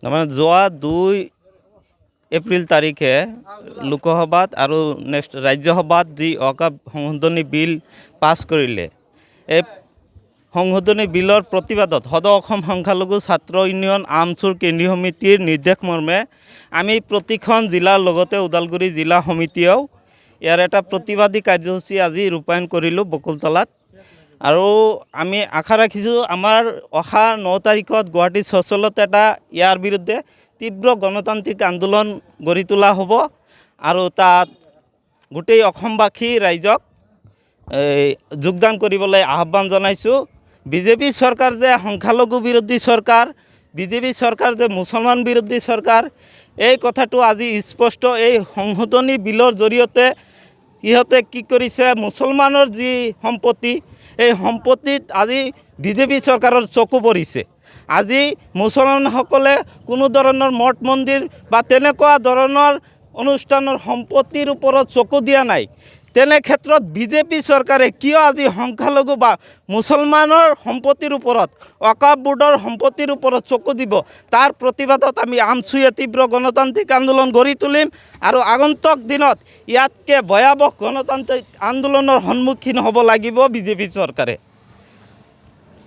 তাৰমানে যোৱা 2 এপ্ৰিল তাৰিখে লোকসভাত আৰু নেক্সট ৰাজ্যসভাত যি ৱাকফ সংশোধনী বিল পাছ কৰিলে, এই সংশোধনী বিলৰ প্ৰতিবাদত সদৌ অসম সংখ্যালঘু ছাত্ৰ ইউনিয়ন আমচুৰ কেন্দ্ৰীয় সমিতিৰ নিৰ্দেশ মৰ্মে আমি প্ৰতিখন জিলাৰ লগতে ওদালগুৰি জিলা সমিতিয়েও ইয়াৰ এটা প্ৰতিবাদী কাৰ্যসূচী আজি ৰূপায়ণ কৰিলোঁ বকুলতলাত। আৰু আমি আশা ৰাখিছোঁ আমাৰ অহা 9 তাৰিখত গুৱাহাটী চচলত এটা ইয়াৰ বিৰুদ্ধে তীব্ৰ গণতান্ত্ৰিক আন্দোলন গঢ়ি তোলা হ'ব আৰু তাত গোটেই অসমবাসী ৰাইজক যোগদান কৰিবলৈ আহ্বান জনাইছোঁ। বিজেপি চৰকাৰ যে সংখ্যালঘু বিৰোধী চৰকাৰ, বিজেপি চৰকাৰ যে মুছলমান বিৰোধী চৰকাৰ, এই কথাটো আজি স্পষ্ট। এই সংশোধনী বিলৰ জৰিয়তে ইহঁতে কি কৰিছে, মুছলমানৰ যি সম্পত্তি, এই সম্পত্তিত আজি বিজেপি চৰকাৰৰ চকু পৰিছে। আজি মুছলমানসকলে কোনো ধৰণৰ মঠ মন্দিৰ বা তেনেকুৱা ধৰণৰ অনুষ্ঠানৰ সম্পত্তিৰ ওপৰত চকু দিয়া নাই। তেনে ক্ষেত্ৰত বিজেপি চৰকাৰে কিয় আজি সংখ্যালঘু বা মুছলমানৰ সম্পত্তিৰ ওপৰত, ৱাকফ বোৰ্ডৰ সম্পত্তিৰ ওপৰত চকু দিব, তাৰ প্ৰতিবাদত আমি আমচুয়ে তীব্ৰ গণতান্ত্ৰিক আন্দোলন গঢ়ি তুলিম আৰু আগন্তুক দিনত ইয়াতকৈ ভয়াৱহ গণতান্ত্ৰিক আন্দোলনৰ সন্মুখীন হ'ব লাগিব বিজেপি চৰকাৰে।